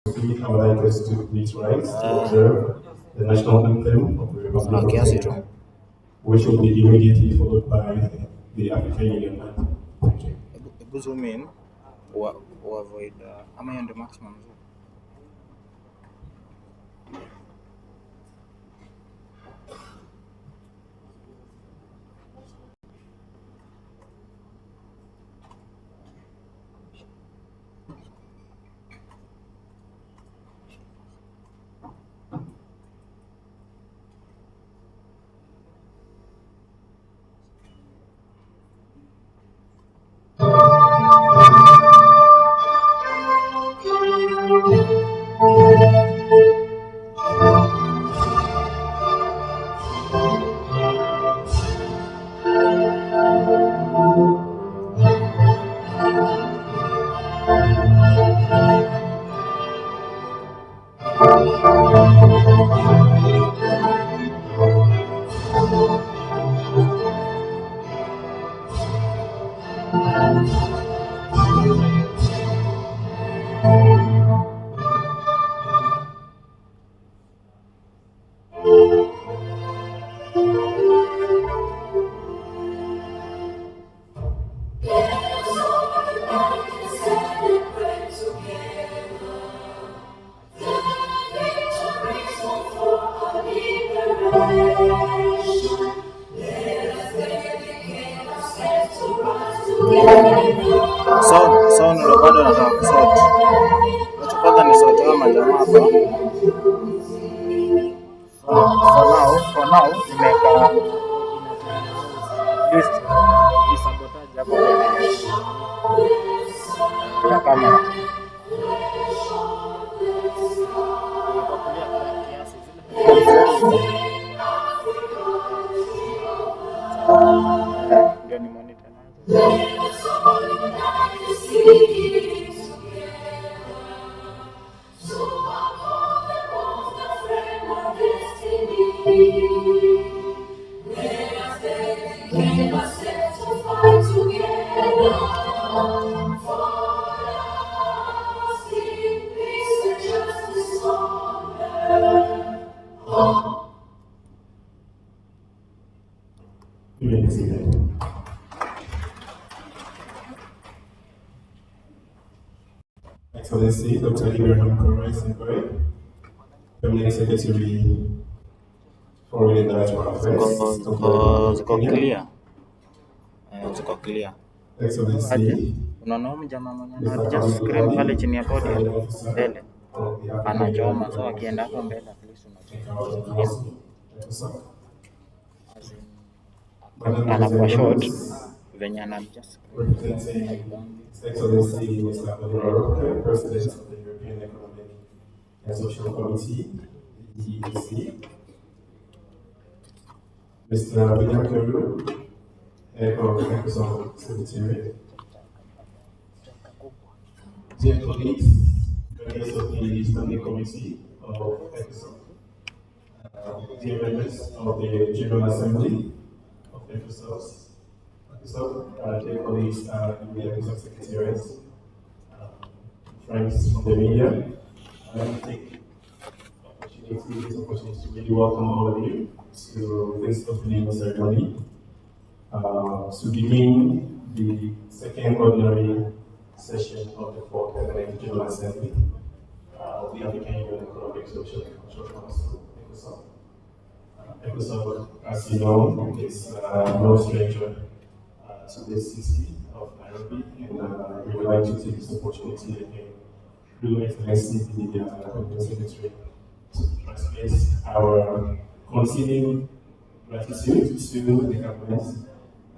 I would like us to please rise to observe the national anthem of the Republic of Kenya, which will be immediately followed by the African Union anthem. Thank you. Hebu zoom in avoid ama hiyo ndio maximum zoom. Sound ndio bado nataka kusort. Nachopata ni sort kama jamaa hapa. For now nimeka list sabotage hapo kwa kamera. Ndio ni monitor nazo. Excellency Dr. Ibrahim Korai, Permanent Secretary for International Affairs. Ziko clear. Excellency. Unaona jamaa mwenye anaadjust screen pale chini ya podium mbele. Anachoma so akienda hapo mbele at least anakuwa short venye anaadjust. Excellency Mr. President of the European Economic and Social Committee, EEC, Mr. William Keru, Head of ECOSOCC Secretariat, dear colleagues, members of the Standing Committee of ECOSOCC, dear members of the General Assembly of ECOSOCC, dear colleagues in the ECOSOCC Secretariat, friends from the media, I want to take this opportunity to really welcome all of you to this opening ceremony. To begin the second ordinary session of the fourth General Assembly of the African Union Economic, Social and Cultural Council, ECOSOCC. ECOSOCC, as you know, is no stranger to this city of Nairobi, and we would like to take this opportunity again, through Excellency the Permanent Secretary, to transmit our continuing gratitude to the government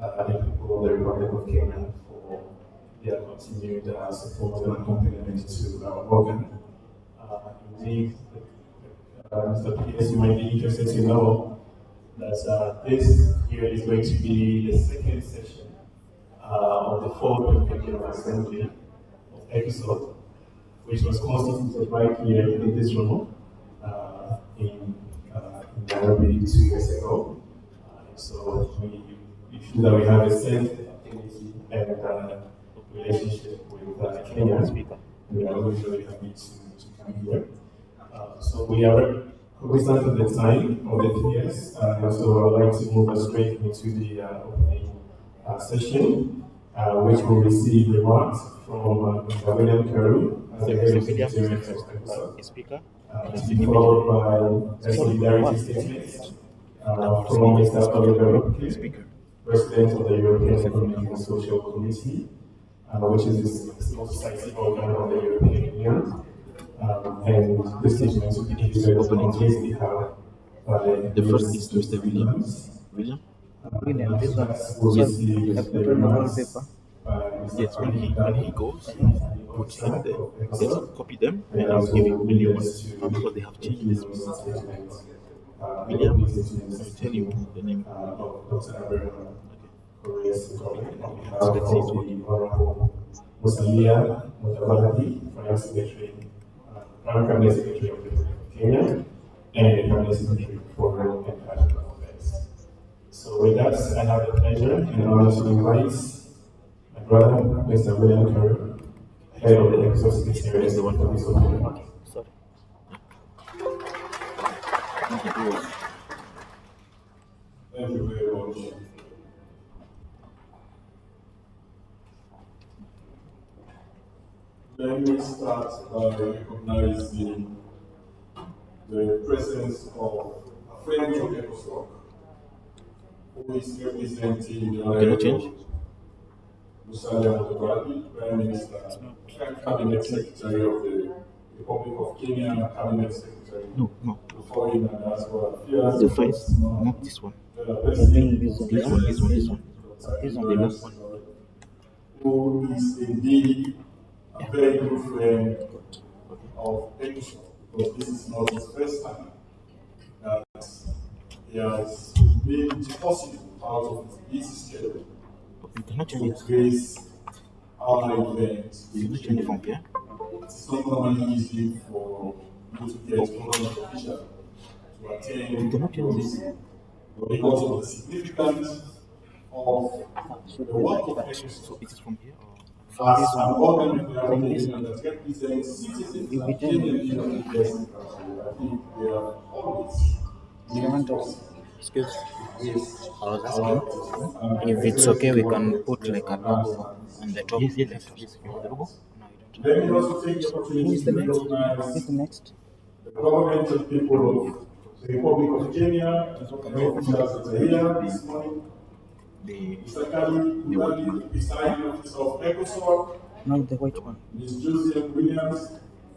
and the people of the Republic of Kenya for their continued support and accompaniment to our organ. Indeed, Mr. P.S., you might be interested to know that this year is going to be the second session of the fourth General Assembly of ECOSOCC, which was constituted right here in this room in Nairobi 2 years ago. So we feel that we have a sense of affinity and relationship with Kenya. We are always very happy to come here. So we are cognizant of the time of the 3 years, and so I would like to move us straight into the opening session, which will receive remarks from Mr. William Carew as the head of secretariat of ECOSOCC, to be followed by a solidarity statement from Mr. Oliver Ruppke, President of the European Economic and Social Committee, which is the civil society organ of the European Union. And this statement will be delivered on his behalf by the first is Mr. William. William, this one. So You have put on the wallpaper. Yes, when he goes, puts in there, let's copy them, and I'll give you the new ones because they have changed this one. William, I'll tell you the name. Let's see, Honorable Musalia Mudavadi, Finance Secretary, Prime Cabinet Secretary of the Republic of Kenya, and the Cabinet Secretary for Foreign and International Affairs. So with that, I have the pleasure and honor to invite my brother, Mr. William Carew, head of the ECOSOCC Secretariat for this opening. Sorry. Thank you very much. Let me start by recognizing the presence of a friend of ECOSOCC who is representing the Honorable Musalia Mudavadi, Prime Minister, Cabinet Secretary of the Republic of Kenya, Cabinet Secretary of Foreign and Diaspora Affairs. The first, not this one. This one. The last one. Who is indeed a very good friend of ECOSOCC, because this is not his first time that he has made it possible out of his busy schedule to grace our event. It's not normally easy for you to get government officials to attend those, but because of the significance of the work of ECOSOCC. So it is from here? As an organization that represents citizens of Kenya and I think we are always Excuse. I was asking if it's okay, we can put like a logo on the top. Yes, you want the logo? No, Let me also take the opportunity to recognize the next? the government and people of the Republic of Kenya, the officials that are here this morning. Mr. Kali Mudavadi, presiding officer of ECOSOCC, No, the white one. Ms. Joseph Williams,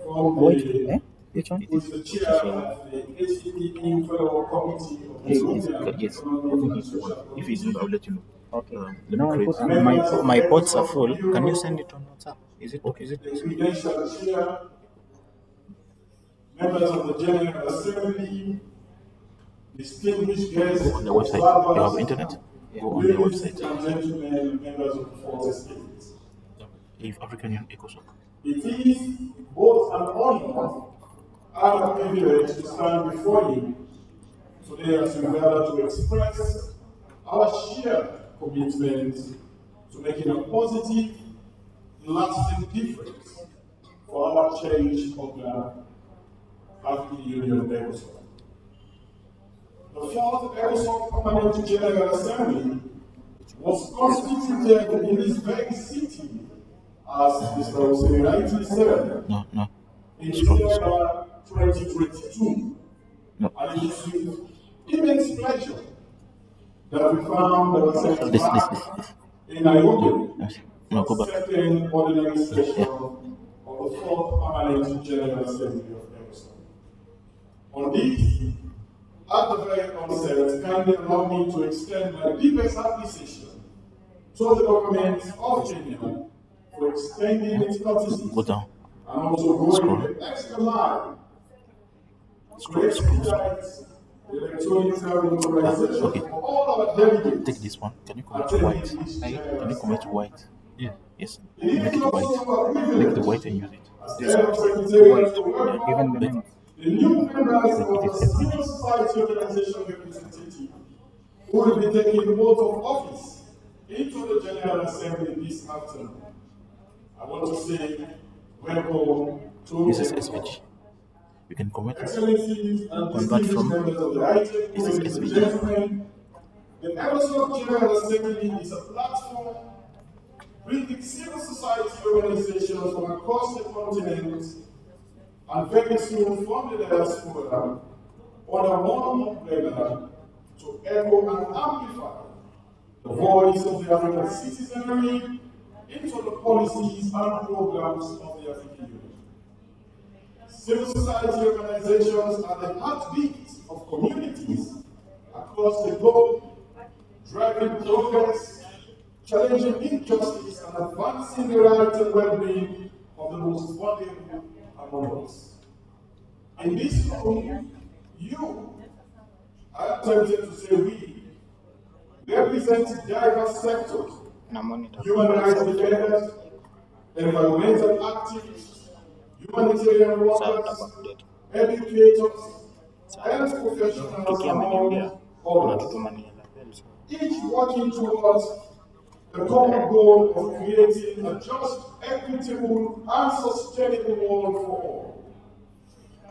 from White? the Which one? who is the chair of the HDP Federal Committee of the Colombian yes. Economic and Social If it's not, I'll let you know. Okay. Let No, me I create. put my pots are full. Can you send it on WhatsApp? Is it okay? Is it? the credential chair, members of the General Assembly, distinguished guests, Go on the website. You have internet? Go on the ladies website. and gentlemen, members of the Fourth Estate. If African Union ECOSOCC. It is both an honor and a privilege to stand before you today as we gather to express our shared commitment to making a positive, lasting difference for our change of the African Union ECOSOCC. The fourth ECOSOCC Permanent General Assembly was constituted in this very city, as Mr. Hussein rightly said, No. in December 2022. No. And it is with immense pleasure that we found ourselves This. in Nairobi, Yes. No, go back. second ordinary session of the fourth Permanent General Assembly of ECOSOCC. On this, at the very onset, kindly allow me to extend my deepest appreciation to the government of Kenya for extending its courtesy Go down. and also going the extra mile to expedite the electoral mobilization Okay. for all our delegates. Take this one. Can you convert to white? Can you convert to white? Yeah. Yes. Make it white. Make the white and use it. As head of secretariat to welcome Even the name. the new members of the civil society organization representative who will be taking oath of office into the General Assembly this afternoon. I want to say welcome to This is SVG. You can convert it. Excellencies and Convert distinguished from members of the ITEC, This is ladies and SVG. gentlemen, the ECOSOCC General Assembly is a platform bringing civil society organizations from across the continent and very soon from the diaspora under one umbrella to echo and amplify the voice of the African citizenry into the policies and programs of the African Union. Civil society organizations are the heartbeat of communities across the globe, driving progress, challenging injustice, and advancing the rights and well-being of the most vulnerable among us. In this room, you, I am tempted to say we, represent diverse sectors, na monitor. human rights defenders, environmental activists, humanitarian workers, educators, health professionals, Kiki ameniambia among others, anatutumania labels. each working towards the common goal of creating a just, equitable, and sustainable world for all.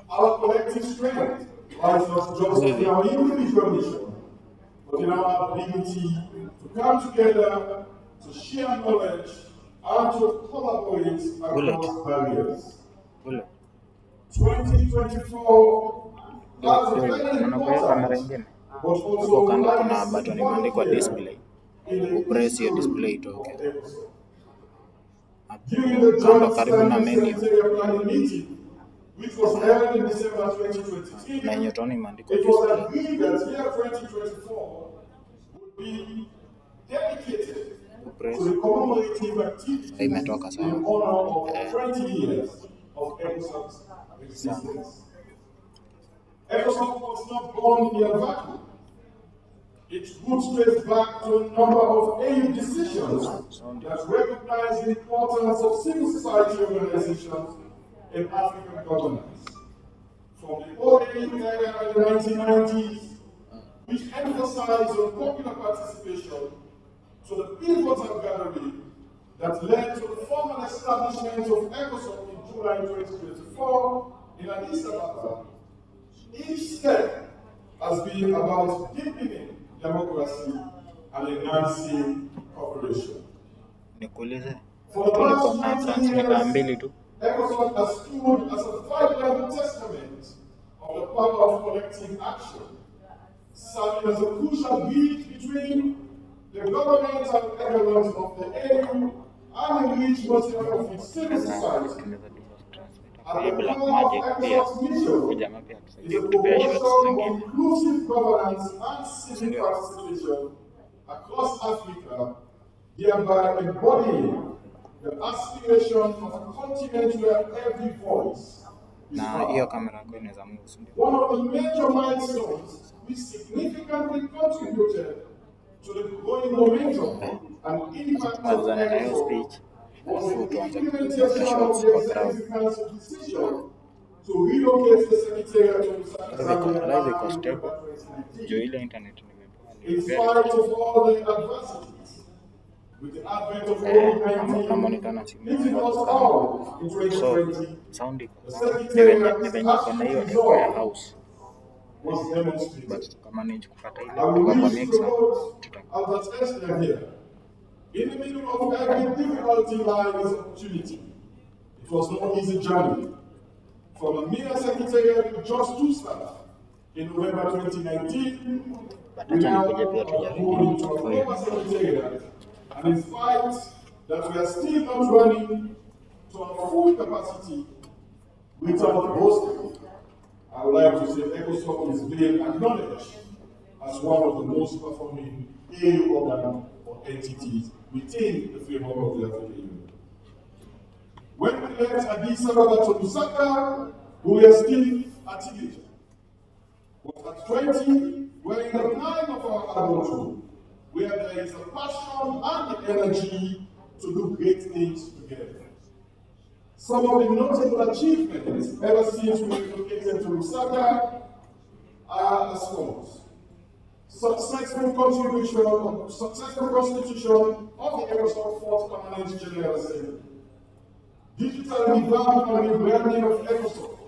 Our collective strength lies not just in our individual mission, but in our ability to come together, to share knowledge, and to collaborate across barriers. Ule. 2024 has a very Unakuwa kamera important, ingine. but Hapo also kando kuna lies button imeandikwa display. Upress hiyo display itoke. during the Kando joint karibu na standing menu. secretarial planning meeting, which was held in December 2023, Na yenye utaona imeandikwa it was display. agreed that year 2024 would be dedicated Upress. to the commemorative activities Imetoka in sawa. honor of 20 years of ECOSOCC's existence. ECOSOCC was not born in a vacuum. Its roots trace back to a number of AU decisions that recognize the importance of civil society organizations in African governance. From the OAU era in the 1990s, which emphasized on popular participation, to the pivotal gallery that led to the formal establishment of ECOSOCC in July 2024 in Addis Ababa. Each step has been about deepening democracy and enhancing cooperation. Nikuulize. For the Tulikuwa na past 20 transmitter mbili years, tu. ECOSOCC has stood as a vibrant testament of the power of collective action, serving as a crucial bridge between the government and elements of the AU and the enrichment of its civil society. At the Black core Magic of pia. ECOSOCC's mission Jamaa pia is atusaidie the kutupea shots promotion of zingine. inclusive governance and civic participation across Africa, thereby embodying the aspiration of a continent where every voice is Na heard. hiyo kamera yako inaweza move, si ndio? One of the major milestones which significantly contributed to the growing momentum and impact of Tumalizane na hiyo ECOSOCC speech. was the Tuanze implementation kutafuta of shots the kwa crowd. Executive Council decision to relocate the Secretariat to Live iko stable. Juu ile internet nimepewa ni in very spite of all the adversities. With the advent of COVID-19 namonekana simu hitting us yangu all in so 2020, sound iko the sawa. Ni Secretariat venye iko na hiyo echo ya house, was demonstrated. but tukamanage kupata ile I will kutoka kwa reach mixer the road tuta Albert Einstein here. In the middle of every difficulty lies opportunity. It was no easy journey. From a mere secretariat with just 2 staff in November 2019, but we acha now nikuje pia are tujaribu moving to a former secretariat. And in spite that we are still not running to our full capacity without boasting, I would like to say ECOSOCC is being acknowledged as one of the most performing AU organ or entities within the framework of the African Union. When we left Addis Ababa to Lusaka, we were still a teenager. But at 20, we're in the prime of our adulthood, where there is a passion and the energy to do great things together. Some of the notable achievements ever since we relocated to Lusaka are as follows. Successful constitution of the ECOSOCC Fourth Permanent General Assembly. Digital revamp and rebranding of ECOSOCC.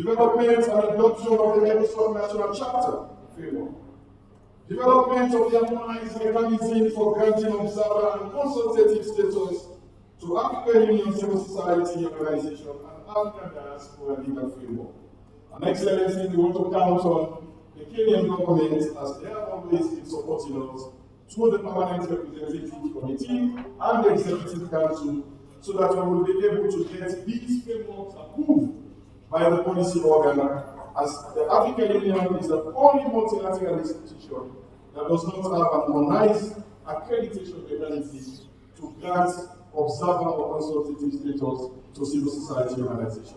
Development and adoption of the ECOSOCC National Chapter framework. Development of the harmonized mechanism for granting observer and consultative status to African Union civil society organizations and African diaspora legal framework. And Excellency, we want to count on the Kenyan government as they have always been supporting us through the Permanent Representative Committee and the Executive Council so that we will be able to get these frameworks approved by the policy organ, as the African Union is the only multilateral institution that does not have an harmonized accreditation mechanism to grant observer or consultative status to civil society organizations.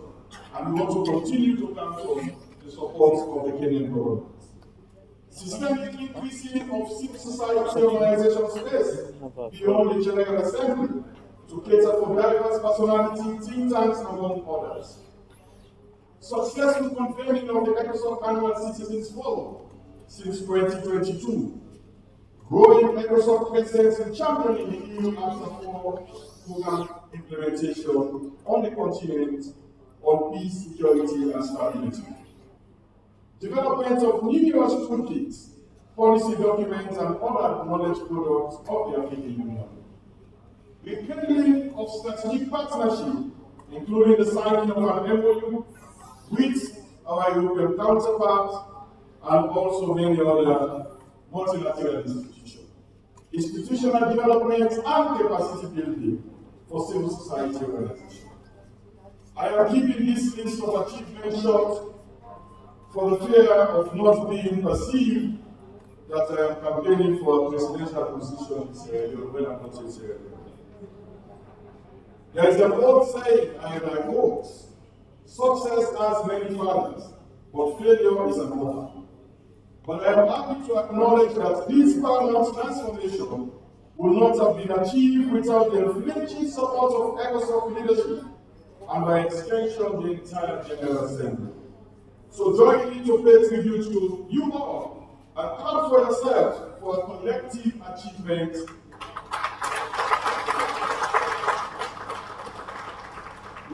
And we want to continue to count on the support of the Kenyan government. Systemic increasing of civil society organization space beyond the General Assembly to cater for diverse personalities, think tanks, among others. Successful convening of the ECOSOCC Annual Citizens Forum since 2022. Growing ECOSOCC presence and championing the EU After 4 program implementation on the continent on peace, security, and stability. Development of numerous toolkits, policy documents, and other knowledge products of the African Union. Rekindling of strategic partnership, including the signing of an MOU with our European counterparts and also many other multilateral institutions. Institutional development and capacity building for civil society organizations. I am keeping this list of achievements short for the fear of not being perceived that I am campaigning for a presidential position in Sierra Leone when I'm not in Sierra Leone. There is an old saying, and I quote, "Success has many fathers, but failure is an orphan." But I am happy to acknowledge that this paramount transformation will not have been achieved without the unflinching support of ECOSOCC leadership and by extension the entire General Assembly. So join me to pay tribute to you all and count for yourself for a collective achievement.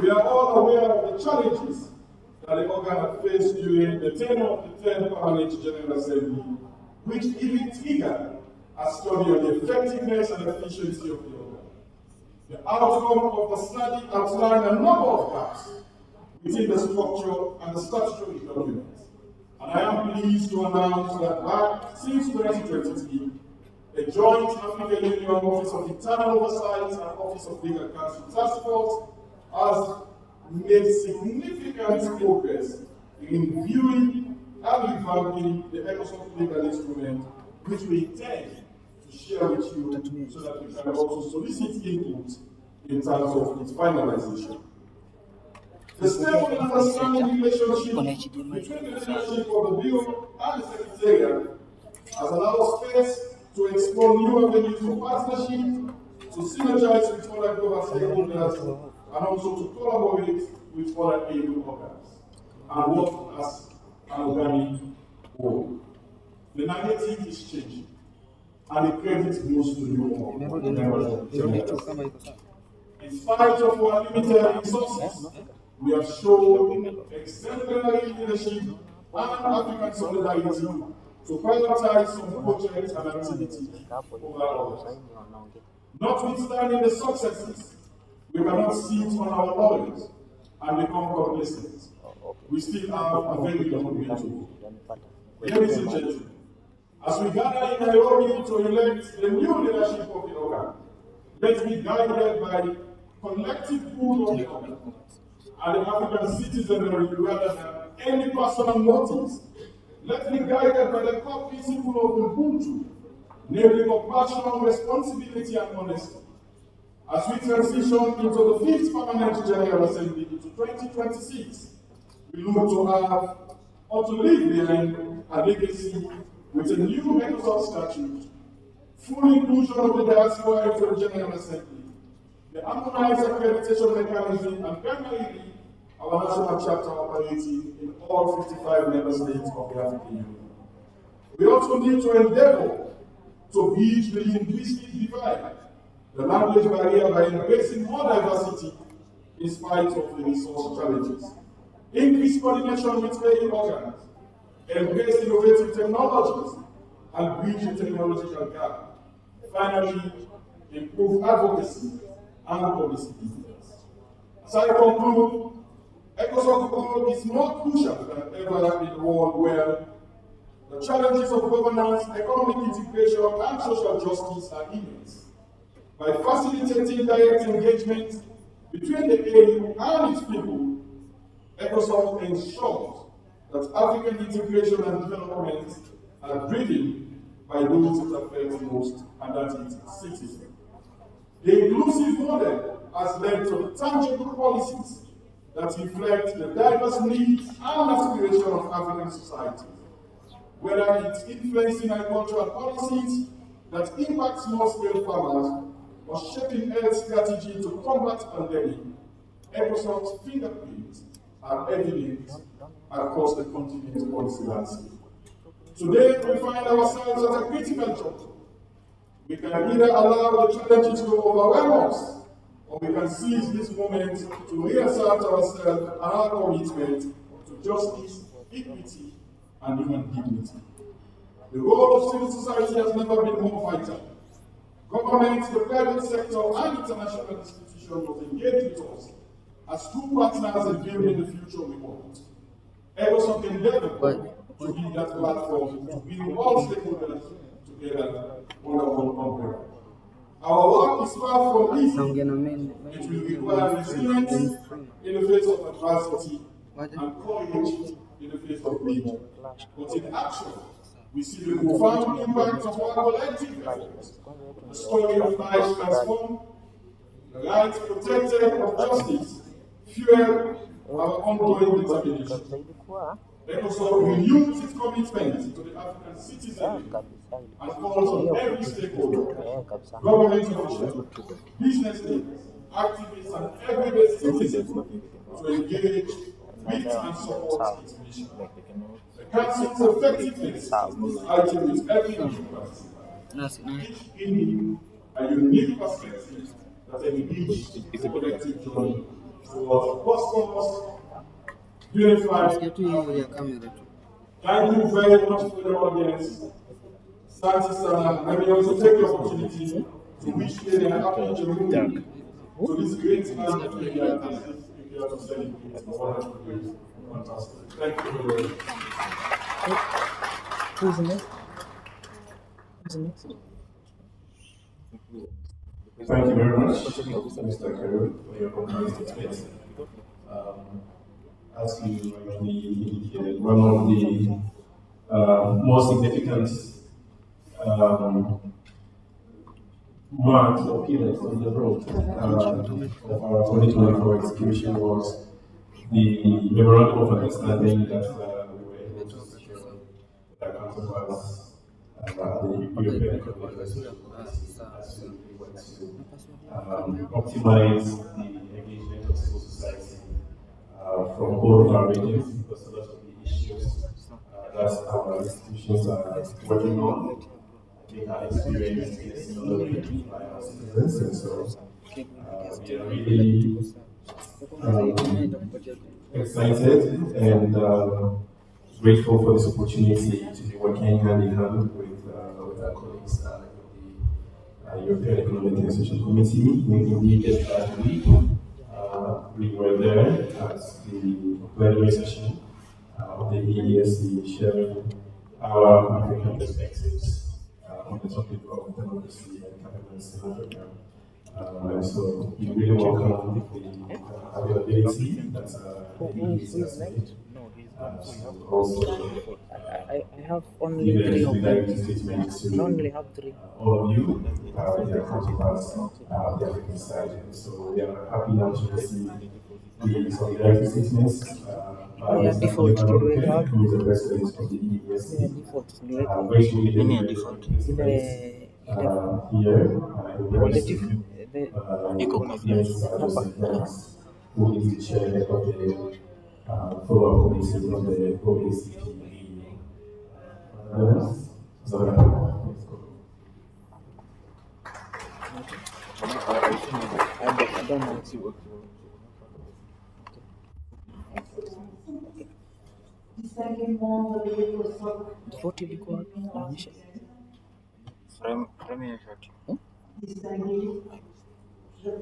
We are all aware of the challenges that the organ had faced during the tenure of the 10th Permanent General Assembly, which even triggered a study on the effectiveness and efficiency of the organ. The outcome of the study outlined a number of gaps within the structure and the statutory documents. And I am pleased to announce that back since 2023, a joint African Union Office of Internal Oversight and Office of Legal Counsel Task Force has made significant progress in reviewing and revamping the ECOSOCC legal instrument, which we intend to share with you so that we can also solicit input in terms of its finalization. The stable and understanding relationship between the leadership of the Bureau and the Secretariat has allowed space to explore new avenues for partnership, to synergize with other global stakeholders, and also to collaborate with other EU organs and work as an organic whole. The narrative is changing, and the credit goes to you all. In spite of our limited resources, we have shown exemplary leadership and African solidarity to prioritize some projects and activities over others. Notwithstanding the successes, we cannot sit on our laurels and become complacent. We still have a very long way to go. Ladies and gentlemen, as we gather in Nairobi to elect the new leadership of the organ, let's be guided by collective good of the organ and the African citizenry rather than any personal motives. Let's be guided by the core principle of Ubuntu, namely compassion, responsibility, and honesty. As we transition into the 5th Permanent General Assembly into 2026, we look to have or to leave behind a legacy with a new ECOSOCC statute, full inclusion of the diaspora into the General Assembly, the harmonized accreditation mechanism, and primarily our national chapter operating in all 55 member states of the African Union. We also need to endeavor to bridge the linguistic divide, the language barrier, by embracing more diversity in spite of the resource challenges. increase coordination with paying organs, embrace innovative technologies, and bridge the technological gap. Finally, improve advocacy and policy. As I conclude, ECOSOCC role is more crucial than ever in a world where the challenges of governance, economic integration, and social justice are immense. By facilitating direct engagement between the AU and its people, ECOSOCC ensures that African integration and development are driven by those it affects most, and that is citizens. The inclusive model has led to tangible policies that reflect the diverse needs and aspirations of African society, whether it's influencing agricultural policies that impact small-scale farmers or shaping health strategy to combat pandemic. ECOSOCC's fingerprints are evident across the continent's policy landscape. Today, we find ourselves at a critical juncture. We can either allow the challenges to overwhelm us, or we can seize this moment to reassert ourselves and our commitment to justice, equity, and human dignity. The role of civil society has never been more vital. Government, the private sector, and international institutions must engage with us as true partners in building the future we want. ECOSOCC endeavor to be that platform to bring all stakeholders together under one umbrella. Our work is far from easy. It will require resilience in the face of adversity and courage in the face of danger. But in action, we see the profound impact of our collective efforts. The story of lives transformed, the rights protected of justice, fuel our ongoing determination. ECOSOCC renews its commitment to the African citizen and calls on every stakeholder, government officials, business leaders, activists, and everyday citizens to engage with and support its mission. The Council's effectiveness is heightened with every new participant, each bringing a unique perspective that engages the collective journey towards prosperous, unified. Thank you very much for the audience. Santi Sana, let me also take the opportunity to wish you a happy Jubilee to this great man that we are to celebrate. Fantastic. Thank you very much. Who's the next? Who's the next? Thank you very much, Mr. Karu, for your comprehensive statement. As you rightly indicated, one of the most significant marks or pillars on the road of our 2024 execution was the memorandum of understanding that we were able to secure with our counterparts at the European Economic as we went to optimize the engagement of civil society from both of our regions, because a lot of the issues that our institutions are working on, I think our experience is similarly by our citizens, and so we are really excited and grateful for this opportunity to be working hand in hand with our colleagues in the European Economic and Social Committee. We indeed just last week. We were there at the plenary session of the EESC, sharing our African perspectives on the topic of democracy and governance in Africa. And so we really welcome the availability that the EESC has made. Also, I have only three of them. I only have three. All of you, their counterparts, the African side. So we are happy now to receive the solidarity statements by default who is the president of the EESC. Which will be the default here who is the chair of the follow-up committee of the OECD. I don't know. Tofauti ilikuwa wapi? Naonyesha frame ya shot.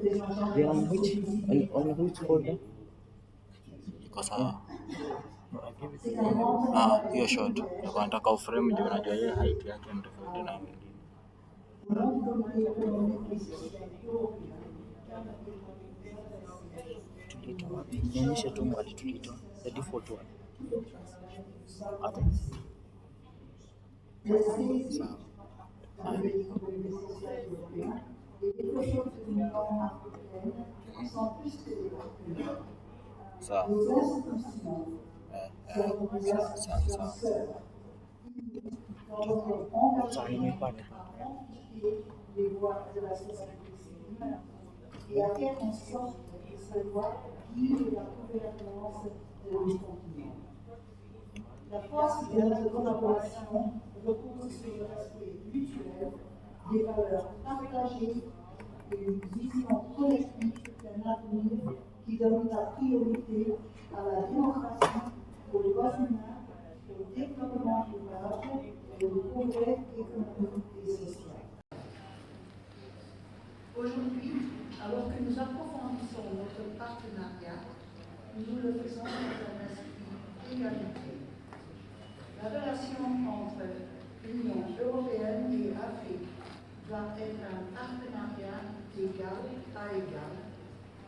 They are on which folder? Iko sawa. Hiyo shot. Nilikuwa nataka uframe ndio unajua yeye height yake ni tofauti na mwingine. Tulitoa wapi? Nionyeshe tu mbali tulitoa. The default one. Hapo. Sawa. Sawa, nimepata. Et à faire en sorte que ce soit guide la gouvernance du continent. La force de notre collaboration repose sur le respect mutuel des valeurs partagées et une vision collective d'un avenir qui donne la priorité à la démocratie, aux droits humains, au développement durable et au progrès économique et social. Aujourd'hui, alors que nous approfondissons notre partenariat, nous le faisons dans un esprit d'égalité. La relation entre l'Union européenne et l'Afrique doit être un partenariat d'égal à égal,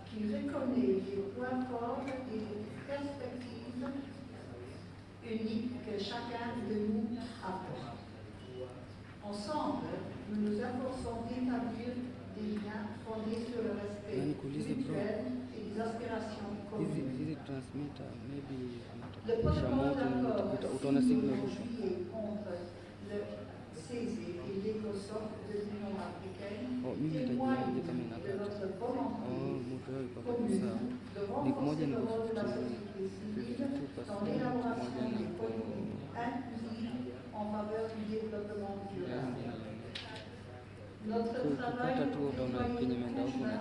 qui reconnaît les points forts et les perspectives uniques que chacun de nous apporte. Ensemble, nous nous efforçons d'établir des liens fondés sur le respect mutuel et des aspirations communes. Le protocole d'accord signé en juillet entre le CSOs et l'ECOSOCC de l'Union africaine témoigne de notre volonté commune de renforcer le rôle de la société civile dans l'élaboration des politiques inclusives en faveur du développement durable. Notre travail de plaidoyer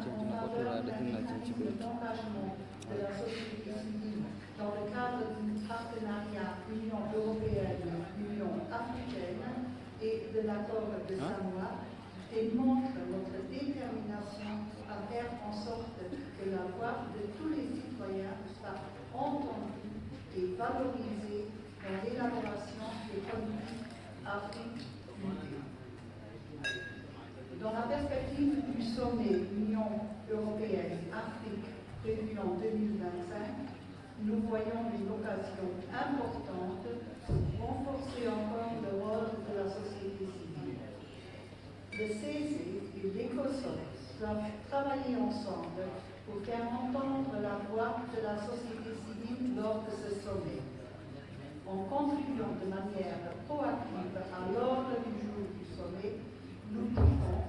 en faveur d'un mécanisme d'engagement de la société civile dans le cadre du partenariat Union européenne-Union africaine et de l'accord de Samoa démontre notre détermination à faire en sorte que la voix de tous les citoyens soit entendue et valorisée dans l'élaboration des politiques Afrique-Unité. Dans la perspective du sommet Union européenne-Afrique prévu en 2025, nous voyons une occasion importante pour renforcer encore le rôle de la société civile. Le CSE et l'ECOSOCC doivent travailler ensemble pour faire entendre la voix de la société civile lors de ce sommet. En contribuant de manière proactive à l'ordre du jour du sommet, nous devons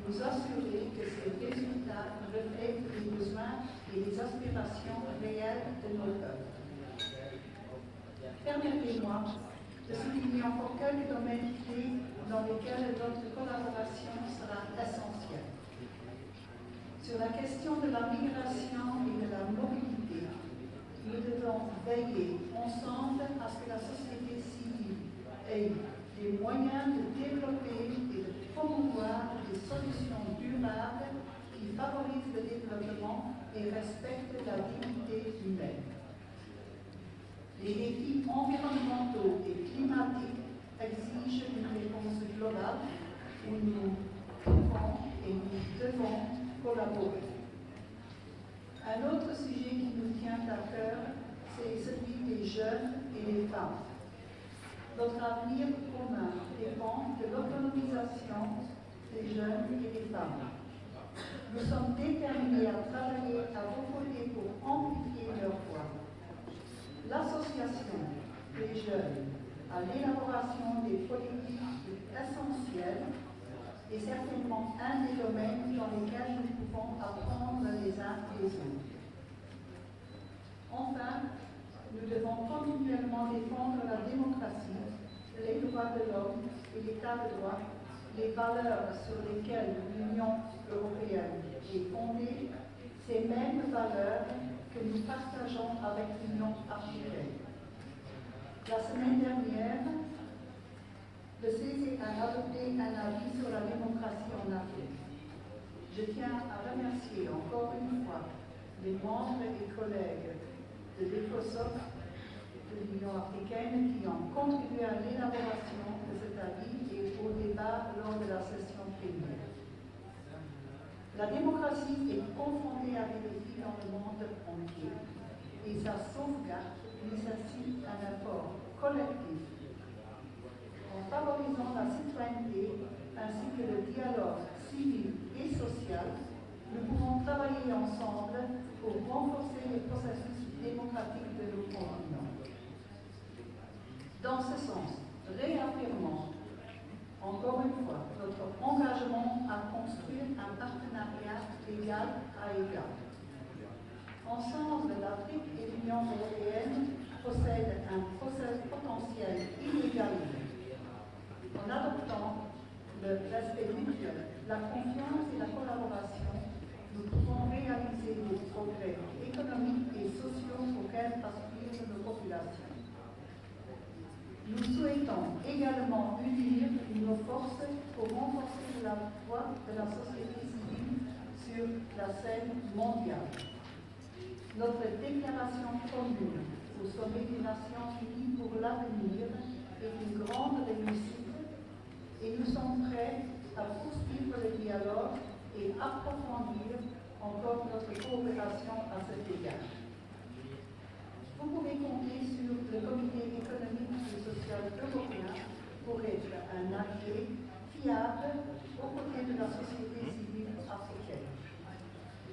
nous assurer que ces résultats reflètent les besoins et les aspirations réelles de nos peuples. Permettez-moi de souligner encore quelques domaines clés dans lesquels notre collaboration sera essentielle. Sur la question de la migration et de la mobilité, nous devons veiller ensemble à ce que la société civile ait les moyens de développer et de promouvoir des solutions durables qui favorisent le développement et respectent la dignité humaine. Les défis environnementaux et climatiques exigent une réponse globale où nous pouvons et nous devons collaborer. Un autre sujet qui nous tient à cœur, c'est celui des jeunes et des femmes. Notre avenir commun dépend de l'autonomisation des jeunes et des femmes. Nous sommes déterminés à travailler à vos côtés pour amplifier leur voix. L'association des jeunes à l'élaboration des politiques est essentielle et certainement un des domaines dans lesquels nous pouvons apprendre les uns des autres. Enfin, nous devons continuellement défendre la démocratie, les droits de l'homme et l'état de droit, les valeurs sur lesquelles l'Union européenne est fondée, ces mêmes valeurs que nous partageons avec l'Union africaine. La semaine dernière, le CSE a adopté un avis sur la démocratie en Afrique. Je tiens à remercier encore une fois les membres et collègues de l'ECOSOCC de l'Union africaine qui ont contribué à l'élaboration de cet avis et au débat lors de la session plénière. La démocratie est confrontée à des défis dans le monde entier et sa sauvegarde nécessite un effort collectif. En favorisant la citoyenneté ainsi que le dialogue civil et social, nous pouvons travailler ensemble pour renforcer les processus démocratiques de nos continents. Dans ce sens, réaffirmons encore une fois notre engagement à construire un partenariat égal à égal. Ensemble, l'Afrique et l'Union européenne possèdent un potentiel inégalé. En adoptant le respect mutuel, la confiance et la collaboration, nous pouvons réaliser des progrès économiques et sociaux auxquels aspirent nos populations. Nous souhaitons également unir nos forces pour renforcer la voix de la société civile sur la scène mondiale. Notre déclaration commune au sommet des Nations Unies pour l'avenir est une grande réussite et nous sommes prêts à poursuivre le dialogue et approfondir encore notre coopération à cet égard. Vous pouvez compter sur le Comité économique et social européen pour être un allié fiable aux côtés de la société civile africaine.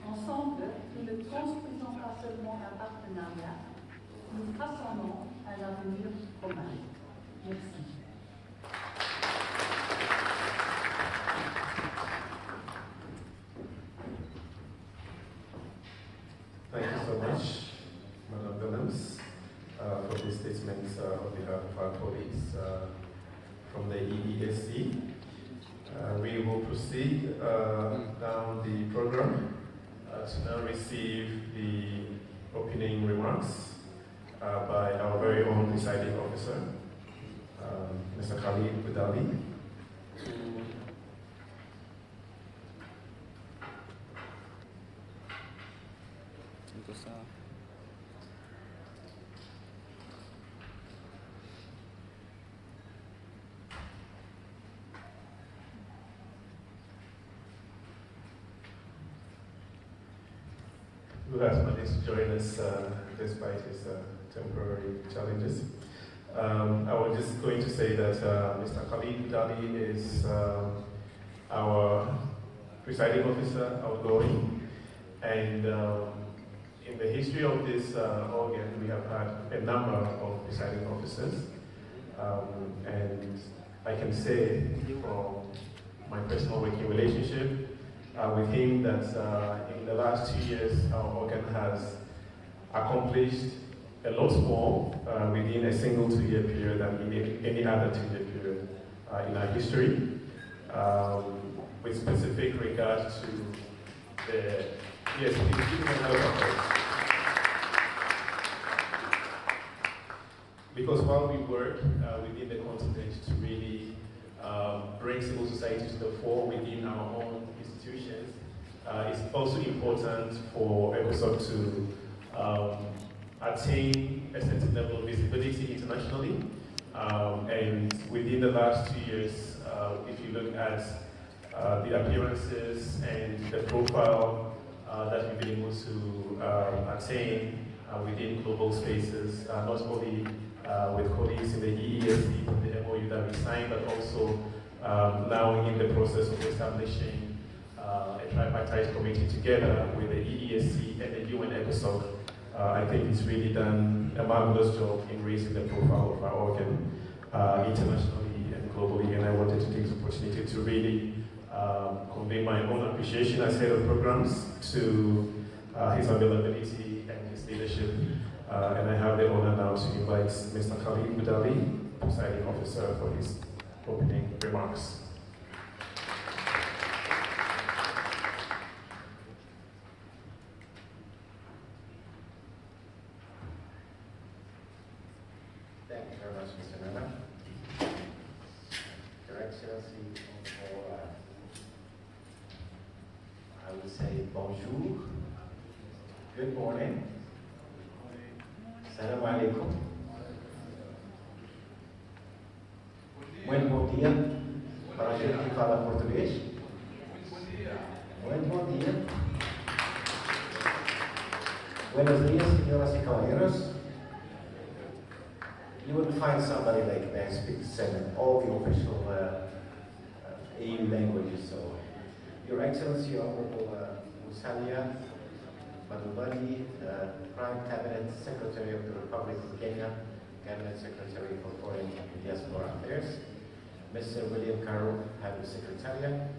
Ensemble, nous ne construisons pas seulement un partenariat, nous façonnons un avenir commun. Merci. Thank you so much, Madam Willems, for these statements on behalf of our colleagues from the EESC. We will proceed down the program to now receive the opening remarks by our very own presiding officer, Mr. Khalid Budali. Who has managed to join us despite his temporary challenges. I was just going to say that Mr. Khalid Budali is our presiding officer, outgoing, and in the history of this organ, we have had a number of presiding officers, and I can say from my personal working relationship with him that in the last 2 years, our organ has accomplished a lot more within a single 2-year period than in any other 2-year period in our history, with specific regard to the because while we work within the continent to really bring civil society to the fore within our own institutions, it's also important for ECOSOCC to attain a certain level of visibility internationally. And within the last 2 years, if you look at the appearances and the profile that we've been able to attain within global spaces, not only with colleagues in the EESC, the MOU that we signed, but also now in the process of establishing a tripartite committee together with the EESC and the UN ECOSOCC. I think it's really done a marvelous job in raising the profile of our organ internationally and globally, and I wanted to take this opportunity to really convey my own appreciation as head of programs to his availability and his leadership. And I have the honor now to invite Mr. Khalid Budali, presiding officer, for his opening remarks. Thank you very will say bonjour, good morning, salam alaikum, muito bom dia, para a gente que fala português, muito bom dia, buenos dias, senhoras e cavalheiros. You wouldn't find somebody like me who speaks all the official EU languages. So, Your Excellency, Honorable Musalia Madhubali, Prime Cabinet Secretary of the Republic of Kenya, Cabinet Secretary for Foreign and Diaspora Affairs, Mr. William Carroll, Head of Secretariat,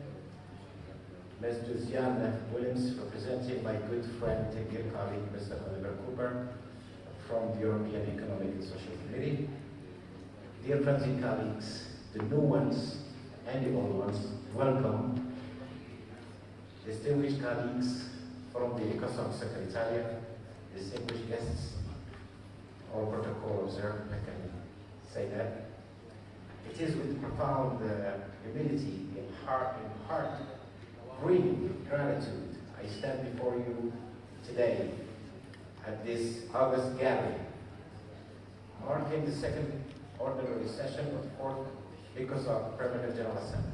Ms. Duziane Williams, representing my good friend and dear colleague, Mr. Oliver Cooper, from the European Economic and Social Committee. Dear friends and colleagues, the new ones and the old ones, welcome. Distinguished colleagues from the ECOSOCC Secretariat, distinguished guests, all protocol observed, I can say that. It is with profound humility and heart-breathing gratitude I stand before you today at this August gathering, marking the second ordinary session of the fourth ECOSOCC Permanent General Assembly.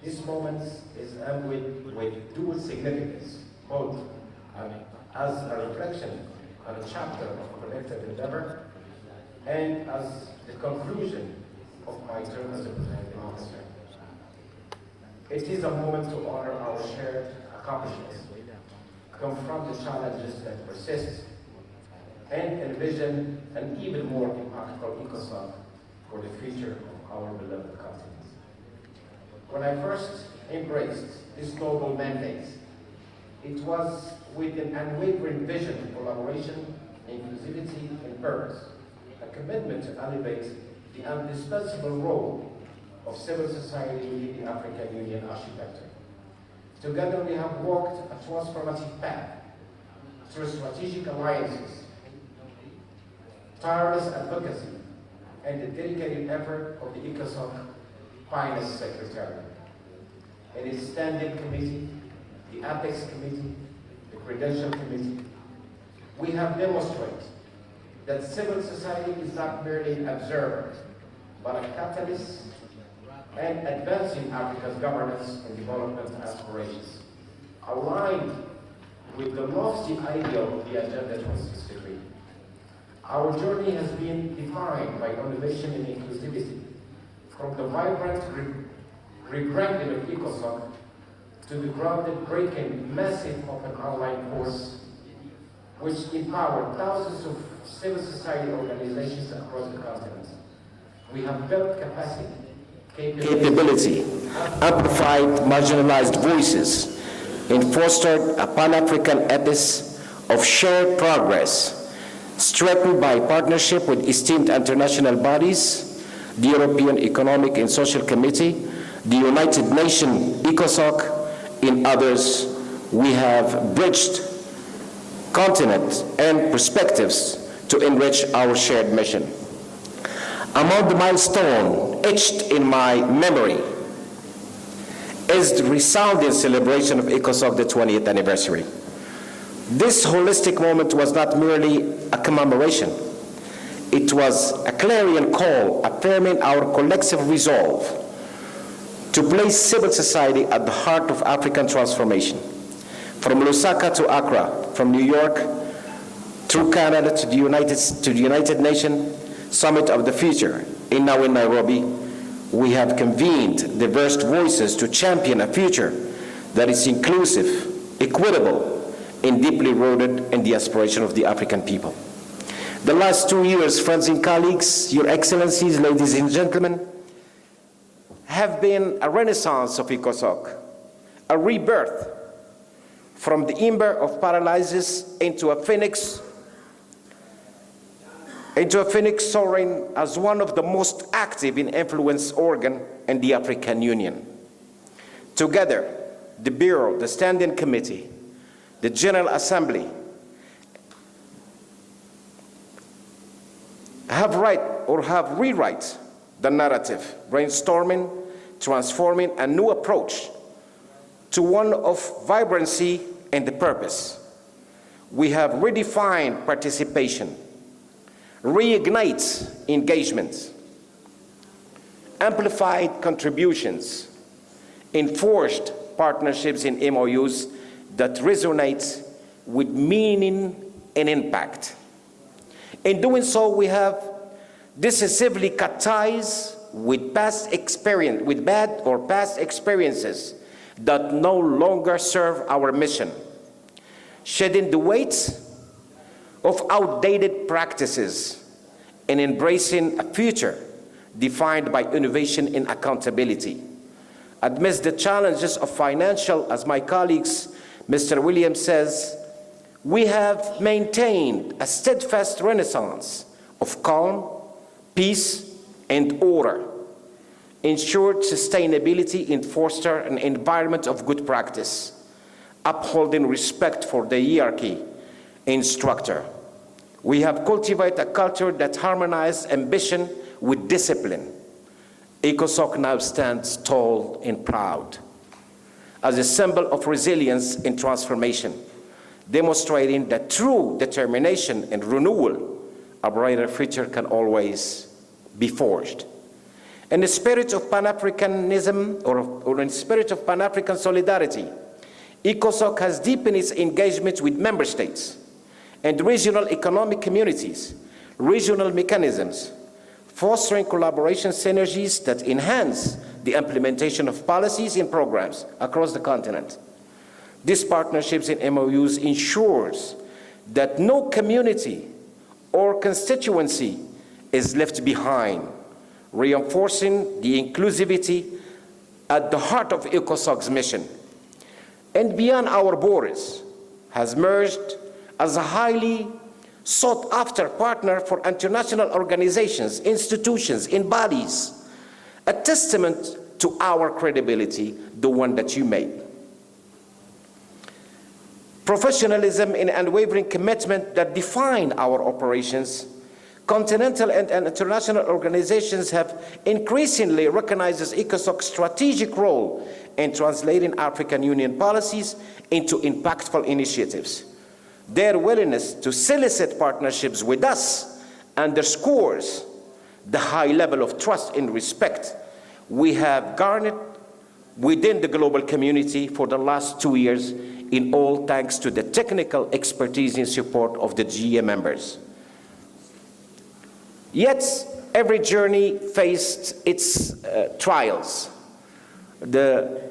This moment is with dual significance, both as a reflection on a chapter of collective endeavor and as the conclusion of my term as a presiding officer. It is a moment to honor our shared accomplishments, confront the challenges that persist, and envision an even more impactful ECOSOCC for the future of our beloved continent. When I first embraced this noble mandate, it was with an unwavering vision of collaboration, inclusivity, and purpose, a commitment to elevate the indispensable role of civil society within the African Union architecture. Together we have walked a transformative path through strategic alliances, tireless advocacy, and the dedicated effort of the ECOSOCC Finance Secretariat and its standing committee, the Apex Committee, the Credential Committee. We have demonstrated that civil society is not merely an observer, but a catalyst and advancing Africa's governance and development aspirations, aligned with the lofty ideal of the Agenda 2063. Our journey has been defined by innovation and inclusivity, from the vibrant rebranding of ECOSOCC to the groundbreaking massive open online course, which empowered thousands of civil society organizations across the continent. We have built capability, amplified marginalized voices, and fostered a Pan-African ethos of shared progress, strengthened by partnership with esteemed international bodies, the European Economic and Social Committee, the United Nations, ECOSOCC, and others. We have bridged continents and perspectives to enrich our shared mission. Among the milestones etched in my memory is the resounding celebration of ECOSOCC, the 20th anniversary. This holistic moment was not merely a commemoration. It was a clarion call affirming our collective resolve to place civil society at the heart of African transformation. From Lusaka to Accra, from New York through Canada to the United Nations Summit of the Future, and now in Nairobi, we have convened diverse voices to champion a future that is inclusive, equitable, and deeply rooted in the aspiration of the African people. The last 2 years, friends and colleagues, Your Excellencies, ladies and gentlemen, have been a renaissance of ECOSOCC, a rebirth from the ember of paralysis into a phoenix soaring as one of the most active and influence organ in the African Union. Together, the Bureau, the Standing Committee, the General Assembly have rewrite the narrative, brainstorming, transforming a new approach to one of vibrancy and purpose. We have redefined participation, reignites engagement, amplified contributions, enforced partnerships in MOUs that resonate with meaning and impact. In doing so, we have decisively cut ties with past experience, with bad or past experiences that no longer serve our mission, shedding the weight of outdated practices and embracing a future defined by innovation and accountability. Amidst the challenges of financial, as my colleagues, Mr. Williams says, we have maintained a steadfast renaissance of calm, peace, and order, ensured sustainability and foster an environment of good practice, upholding respect for the hierarchy and structure. We have cultivated a culture that harmonizes ambition with discipline. ECOSOCC now stands tall and proud as a symbol of resilience and transformation, demonstrating that through determination and renewal, a brighter future can always be forged. In the spirit of Pan-Africanism, or in the spirit of Pan-African solidarity, ECOSOCC has deepened its engagement with member states and regional economic communities, regional mechanisms, fostering collaboration synergies that enhance the implementation of policies and programs across the continent. These partnerships and MOUs ensures that no community or constituency is left behind, reinforcing the inclusivity at the heart of ECOSOCC's mission. And beyond our borders, has merged as a highly sought-after partner for international organizations, institutions, and bodies, a testament to our credibility, the one that you made. Professionalism and unwavering commitment that define our operations, continental and international organizations have increasingly recognized ECOSOCC's strategic role in translating African Union policies into impactful initiatives. Their willingness to solicit partnerships with us underscores the high level of trust and respect we have garnered within the global community for the last 2 years, in all thanks to the technical expertise and support of the GA members. Yet, every journey faced its trials. The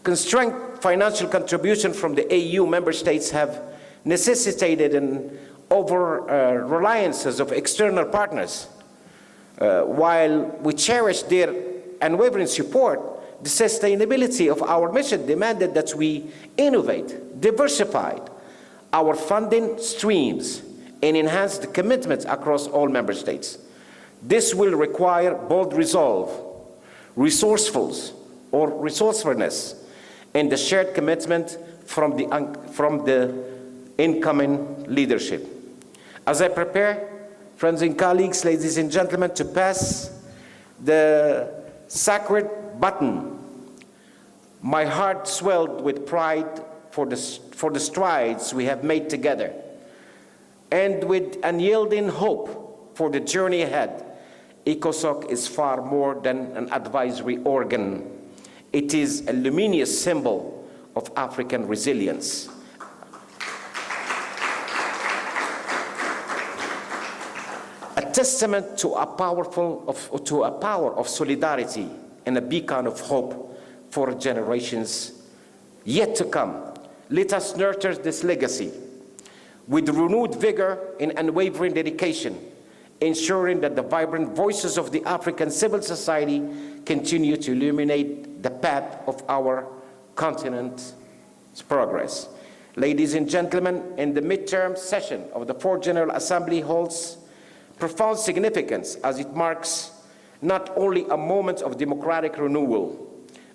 constrained financial contribution from the AU member states have necessitated an over-reliances of external partners. While we cherish their unwavering support, the sustainability of our mission demanded that we innovate, diversify our funding streams, and enhance the commitments across all member states. This will require bold resolve, resourcefulness, and the shared commitment from the incoming leadership. As I prepare, friends and colleagues, ladies and gentlemen, to pass the sacred baton, my heart swelled with pride for the strides we have made together, and with unyielding hope for the journey ahead. ECOSOCC is far more than an advisory organ. It is a luminous symbol of African resilience. A testament to a power of solidarity and a beacon of hope for generations yet to come. Let us nurture this legacy with renewed vigor and unwavering dedication, ensuring that the vibrant voices of the African civil society continue to illuminate the path of our continent's progress. Ladies and gentlemen, in the midterm session of the Fourth General Assembly holds profound significance, as it marks not only a moment of democratic renewal,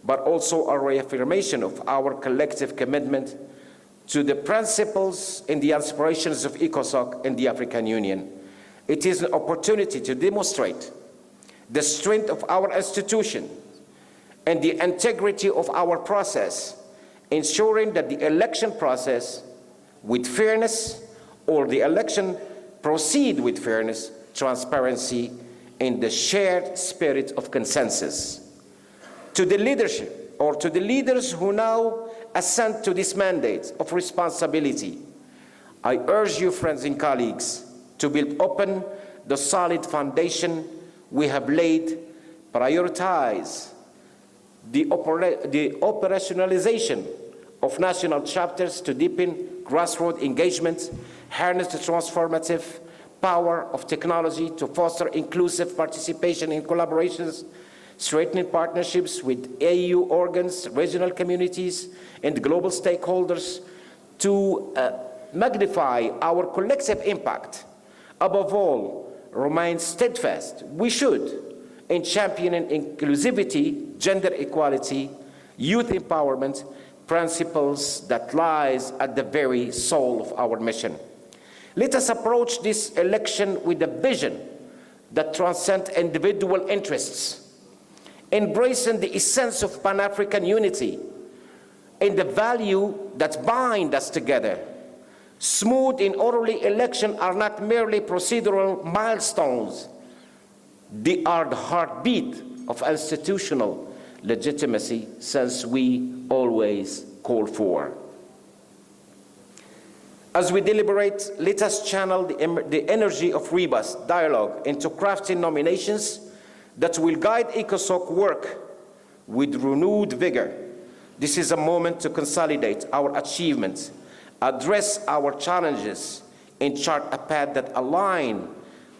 but also a reaffirmation of our collective commitment to the principles and the aspirations of ECOSOCC and the African Union. It is an opportunity to demonstrate the strength of our institution and the integrity of our process ensuring that the election process with fairness, or the election proceed with fairness, transparency, and the shared spirit of consensus. To the leadership, or to the leaders who now assent to this mandate of responsibility, I urge you, friends and colleagues, to build upon the solid foundation we have laid, prioritize the operationalization of national chapters to deepen grassroots engagement, harness the transformative power of technology to foster inclusive participation in collaborations, strengthening partnerships with AU organs, regional communities, and global stakeholders to magnify our collective impact. Above all, remain steadfast. We should in championing inclusivity, gender equality, youth empowerment, principles that lies at the very soul of our mission. Let us approach this election with a vision that transcends individual interests, embracing the essence of Pan-African unity and the value that bind us together. Smooth and orderly elections are not merely procedural milestones. They are the heartbeat of institutional legitimacy, since we always call for. As we deliberate, let us channel the energy of robust dialogue into crafting nominations that will guide ECOSOCC work with renewed vigor. This is a moment to consolidate our achievements, address our challenges, and chart a path that align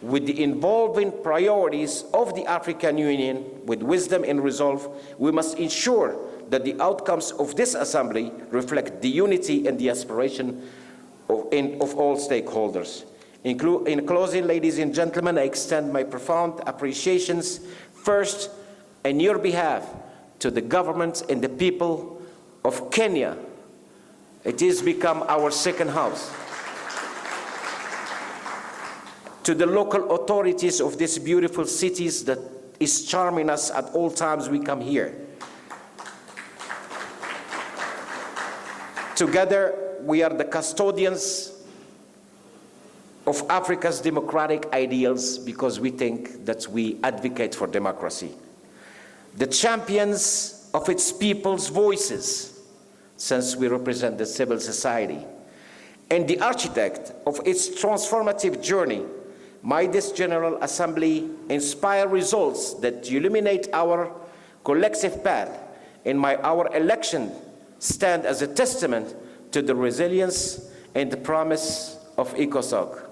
with the evolving priorities of the African Union. With wisdom and resolve, we must ensure that the outcomes of this assembly reflect the unity and the aspiration of all stakeholders. In closing, ladies and gentlemen, I extend my profound appreciations, first, on your behalf, to the government and the people of Kenya. It has become our second house. To the local authorities of these beautiful cities that is charming us at all times we come here. Together, we are the custodians of Africa's democratic ideals, because we think that we advocate for democracy. The champions of its people's voices, since we represent the civil society, and the architect of its transformative journey. May this General Assembly inspire results that illuminate our collective path, and may our election stand as a testament to the resilience and the promise of ECOSOCC.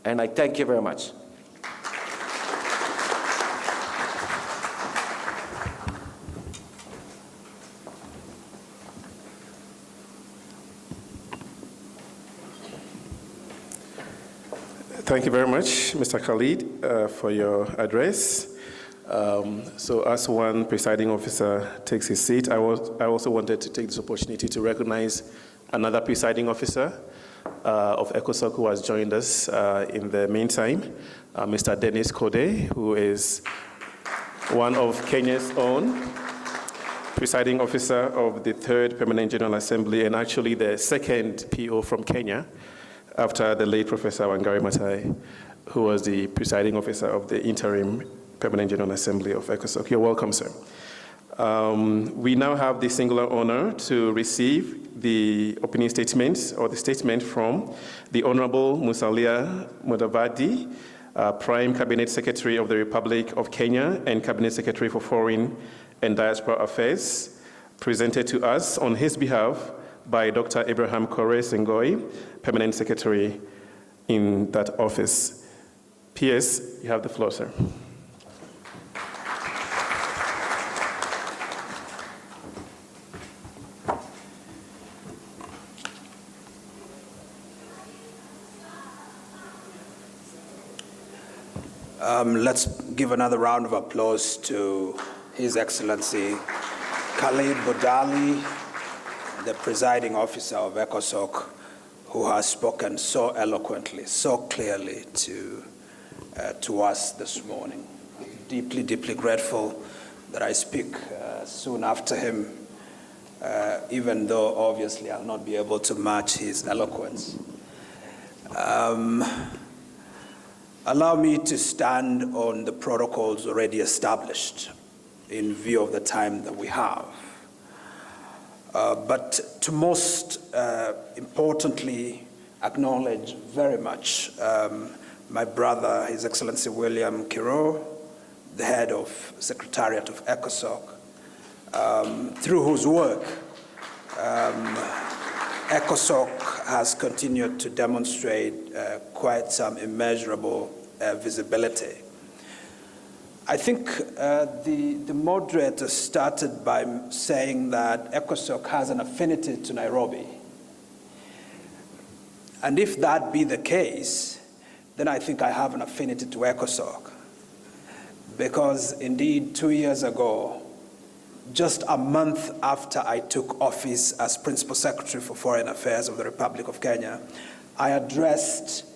And I thank you very much. Thank you very much, Mr. Khalid, for your address. So as one presiding officer takes his seat, I also wanted to take this opportunity to recognize another presiding officer of ECOSOCC who has joined us in the meantime, Mr. Dennis Kode, who is one of Kenya's own presiding officer of the 3rd Permanent General Assembly, and actually the 2nd PO from Kenya, after the late Professor Wangari Maathai, who was the presiding officer of the interim Permanent General Assembly of ECOSOCC. You're welcome, sir. We now have the singular honor to receive the opening statement, or the statement from the Honorable Musalia Mudavadi, Prime Cabinet Secretary of the Republic of Kenya and Cabinet Secretary for Foreign and Diaspora Affairs, presented to us on his behalf by Dr. Abraham Kore Sengoi, Permanent Secretary in that office. PS, you have the floor, sir. Let's give another round of applause to His Excellency Khalid Bodali, the presiding officer of ECOSOCC, who has spoken so eloquently, so clearly to us this morning. I'm deeply, deeply grateful that I speak soon after him even though obviously I'll not be able to match his eloquence. Allow me to stand on the protocols already established in view of the time that we have. But to most importantly, acknowledge very much my brother, His Excellency William Kiro, the head of Secretariat of ECOSOCC, through whose work ECOSOCC has continued to demonstrate quite some immeasurable visibility. I think the moderator started by saying that ECOSOCC has an affinity to Nairobi. And if that be the case, then I think I have an affinity to ECOSOCC. Because indeed, 2 years ago, just a month after I took office as Principal Secretary for Foreign Affairs of the Republic of Kenya, I addressed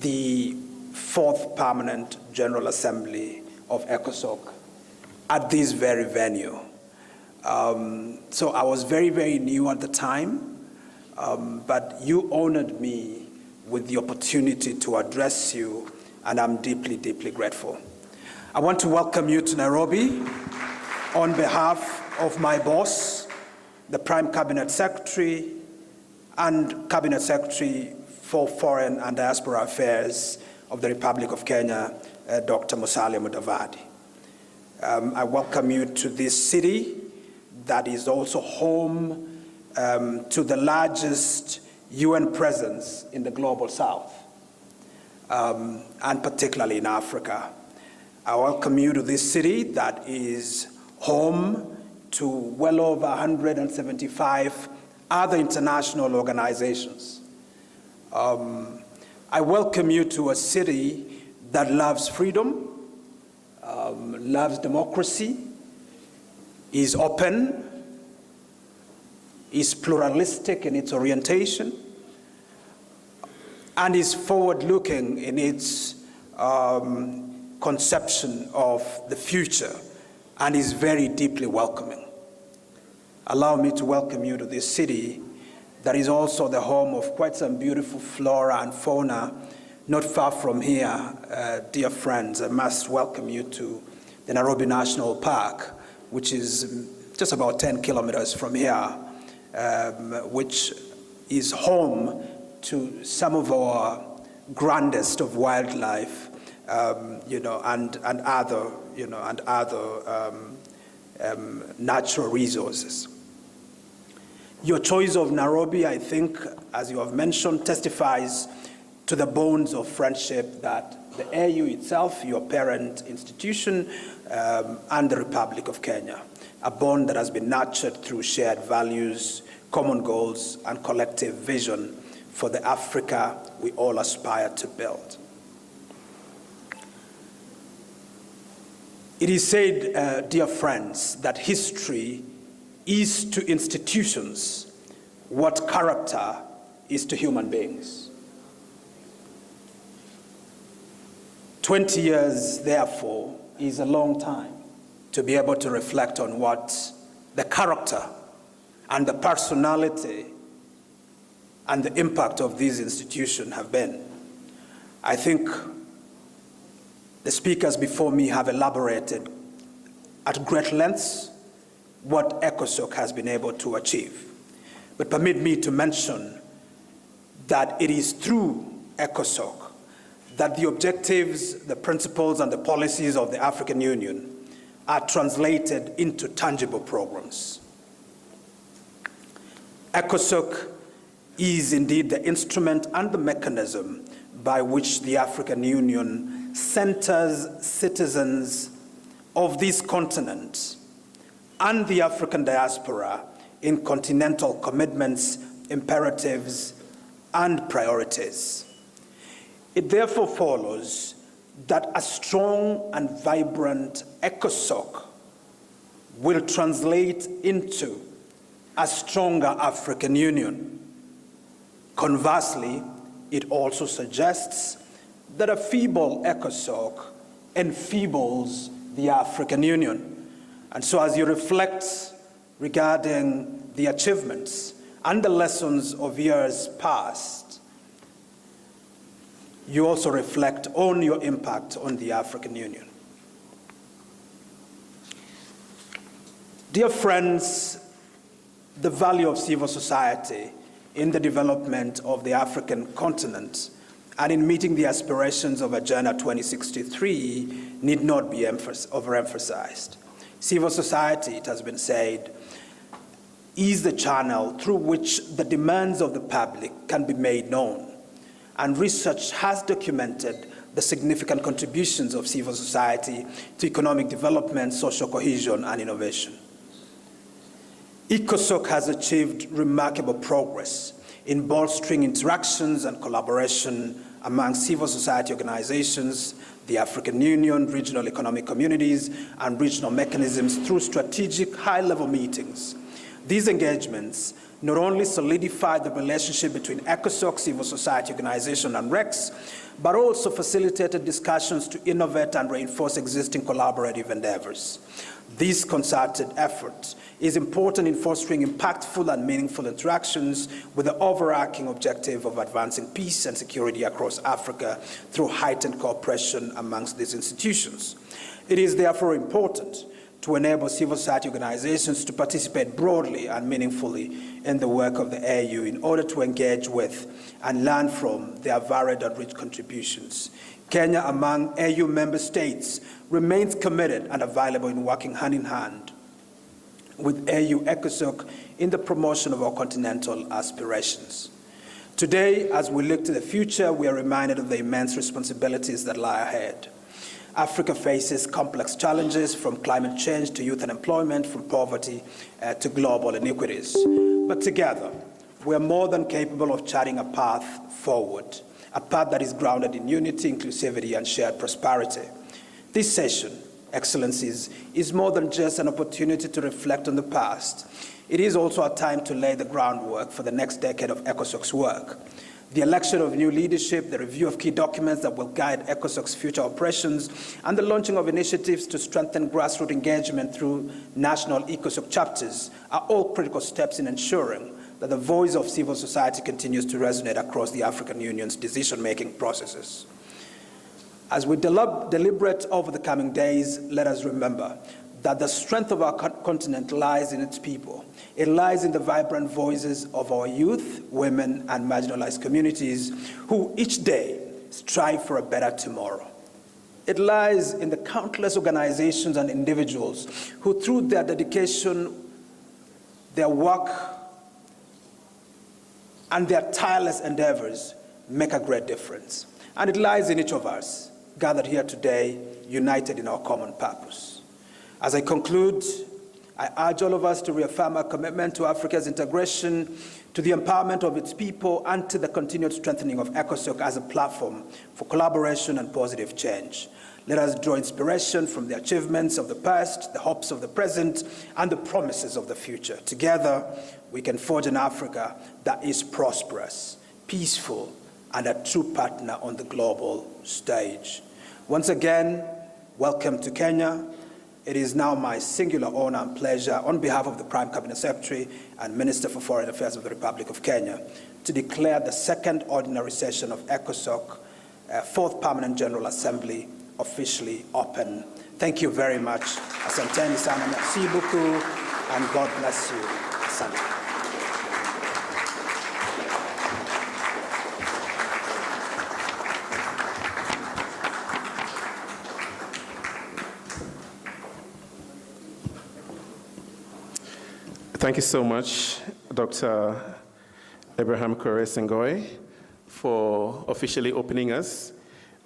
the 4th Permanent General Assembly of ECOSOCC at this very venue. So I was very, very new at the time, but you honored me with the opportunity to address you, and I'm deeply, deeply grateful. I want to welcome you to Nairobi on behalf of my boss, the Prime Cabinet Secretary and Cabinet Secretary for Foreign and Diaspora Affairs of the Republic of Kenya, Dr. Musalia Mudavadi. I welcome you to this city that is also home to the largest UN presence in the Global South, and particularly in Africa. I welcome you to this city that is home to well over 175 other international organizations. I welcome you to a city that loves freedom, loves democracy, is open, is pluralistic in its orientation, and is forward-looking in its conception of the future, and is very deeply welcoming. Allow me to welcome you to this city that is also the home of quite some beautiful flora and fauna not far from here. Dear friends, I must welcome you to the Nairobi National Park, which is just about 10 kilometers from here, which is home to some of our grandest of wildlife, and other natural resources. Your choice of Nairobi, I think, as you have mentioned, testifies to the bonds of friendship that the AU itself, your parent institution, and the Republic of Kenya, a bond that has been nurtured through shared values, common goals, and collective vision for the Africa we all aspire to build. It is said, dear friends, that history is to institutions what character is to human beings. 20 years, therefore, is a long time to be able to reflect on what the character and the personality and the impact of these institutions have been. I think the speakers before me have elaborated at great lengths what ECOSOCC has been able to achieve. But permit me to mention that it is through ECOSOCC that the objectives, the principles, and the policies of the African Union are translated into tangible programs. ECOSOCC is indeed the instrument and the mechanism by which the African Union centers citizens of this continent and the African diaspora in continental commitments, imperatives, and priorities. It therefore follows that a strong and vibrant ECOSOCC will translate into a stronger African Union. Conversely, it also suggests that a feeble ECOSOCC enfeebles the African Union. And so as you reflect regarding the achievements and the lessons of years past, you also reflect on your impact on the African Union. Dear friends, the value of civil society in the development of the African continent and in meeting the aspirations of Agenda 2063 need not be overemphasized. Civil society, it has been said, is the channel through which the demands of the public can be made known. And research has documented the significant contributions of civil society to economic development, social cohesion, and innovation. ECOSOCC has achieved remarkable progress in bolstering interactions and collaboration among civil society organizations, the African Union, regional economic communities, and regional mechanisms through strategic high-level meetings. These engagements not only solidify the relationship between ECOSOCC, civil society organization, and REX, but also facilitated discussions to innovate and reinforce existing collaborative endeavors. This concerted effort is important in fostering impactful and meaningful interactions with the overarching objective of advancing peace and security across Africa through heightened cooperation amongst these institutions. It is therefore important to enable civil society organizations to participate broadly and meaningfully in the work of the AU in order to engage with and learn from their varied and rich contributions. Kenya, among AU member states, remains committed and available in working hand in hand with AU ECOSOCC in the promotion of our continental aspirations. Today, as we look to the future, we are reminded of the immense responsibilities that lie ahead. Africa faces complex challenges, from climate change to youth unemployment, from poverty to global inequities. But together, we are more than capable of charting a path forward, a path that is grounded in unity, inclusivity, and shared prosperity. This session, Excellencies, is more than just an opportunity to reflect on the past. It is also a time to lay the groundwork for the next decade of ECOSOCC's work. The election of new leadership, the review of key documents that will guide ECOSOCC's future operations, and the launching of initiatives to strengthen grassroots engagement through national ECOSOCC chapters are all critical steps in ensuring that the voice of civil society continues to resonate across the African Union's decision-making processes. As we deliberate over the coming days, let us remember that the strength of our continent lies in its people. It lies in the vibrant voices of our youth, women, and marginalized communities who each day strive for a better tomorrow. It lies in the countless organizations and individuals who, through their dedication, their work, and their tireless endeavors, make a great difference. And it lies in each of us, gathered here today, united in our common purpose. As I conclude, I urge all of us to reaffirm our commitment to Africa's integration, to the empowerment of its people, and to the continued strengthening of ECOSOCC as a platform for collaboration and positive change. Let us draw inspiration from the achievements of the past, the hopes of the present, and the promises of the future. Together, we can forge an Africa that is prosperous, peaceful, and a true partner on the global stage. Once again, welcome to Kenya. It is now my singular honor and pleasure, on behalf of the Prime Cabinet Secretary and Minister for Foreign Affairs of the Republic of Kenya, to declare the second ordinary session of ECOSOCC, Fourth Permanent General Assembly, officially open. Thank you very much. Asanteni sana, merci beaucoup, and God bless you. Asante. Thank you so much, Dr. Abraham Kore Sengoy, for officially opening us.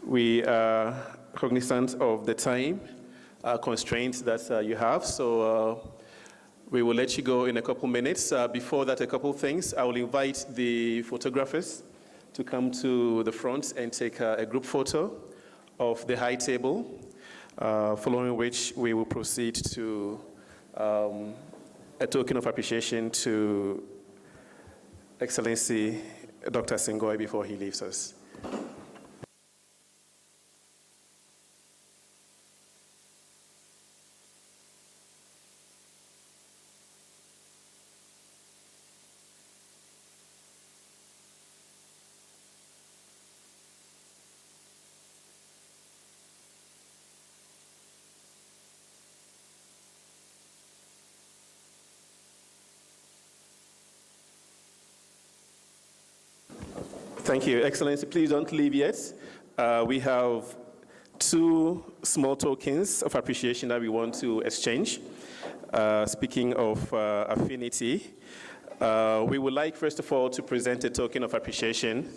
We are cognizant of the time constraints that you have, so we will let you go in a couple minutes. Before that, a couple things. I will invite the photographers to come to the front and take a group photo of the high table, following which we will proceed to a token of appreciation to Excellency Dr. Sengoy before he leaves us. Thank you, Excellency. Please don't leave yet. We have 2 small tokens of appreciation that we want to exchange. Speaking of affinity, we would like, first of all, to present a token of appreciation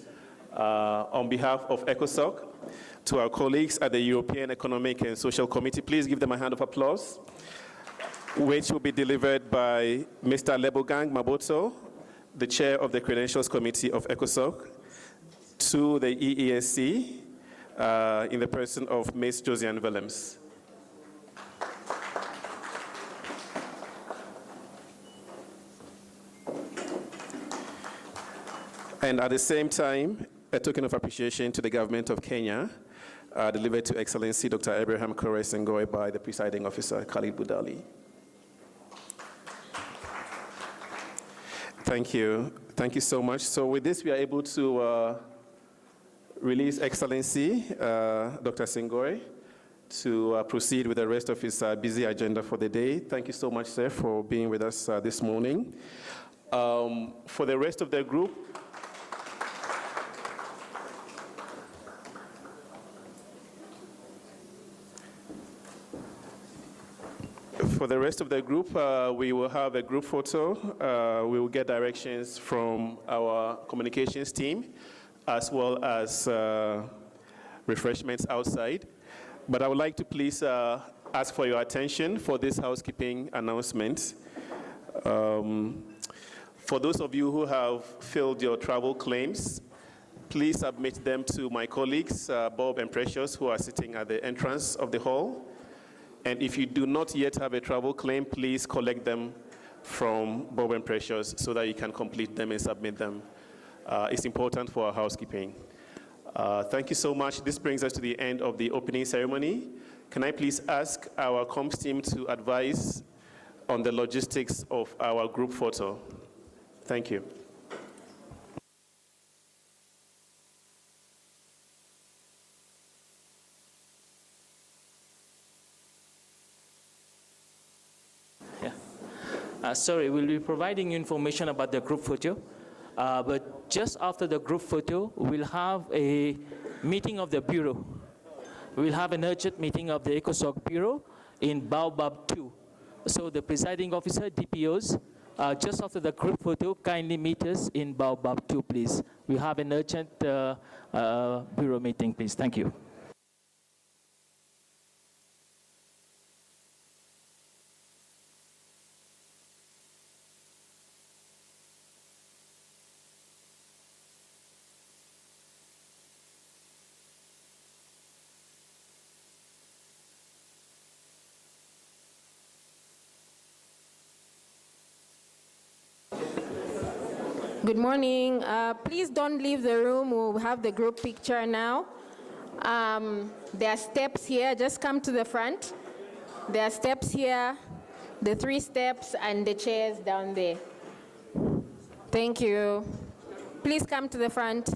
on behalf of ECOSOCC to our colleagues at the European Economic and Social Committee. Please give them a hand of applause, which will be delivered by Mr. Lebogang Maboto, the chair of the Credentials Committee of ECOSOCC, to the EESC in the person of Ms. Josiane Willems. And at the same time, a token of appreciation to the government of Kenya, delivered to Excellency Dr. Abraham Kore Sengoy by the presiding officer, Khalid Budali. Thank you. Thank you so much. So with this, we are able to release Excellency Dr. Sengoy to proceed with the rest of his busy agenda for the day. Thank you so much, sir, for being with us this morning. For the rest of the group, we will have a group photo. We will get directions from our communications team, as well as refreshments outside. But I would like to please ask for your attention for this housekeeping announcement. For those of you who have filled your travel claims, please submit them to my colleagues, Bob and Precious, who are sitting at the entrance of the hall. And if you do not yet have a travel claim, please collect them from Bob and Precious so that you can complete them and submit them. It's important for our housekeeping. Thank you so much. This brings us to the end of the opening ceremony. Can I please ask our comms team to advise on the logistics of our group photo? Thank you. Sorry, we'll be providing you information about the group photo, but just after the group photo, we'll have a meeting of the Bureau. We'll have an urgent meeting of the ECOSOCC Bureau in Baobab 2. So the presiding officer, DPOs, just after the group photo, kindly meet us in Baobab 2, please. We have an urgent Bureau meeting, please. Thank you. Good morning. Please don't leave the room. We'll have the group picture now. There are steps here. Just come to the front. There are steps here, the 3 steps, and the chairs down there. Thank you. Please come to the front.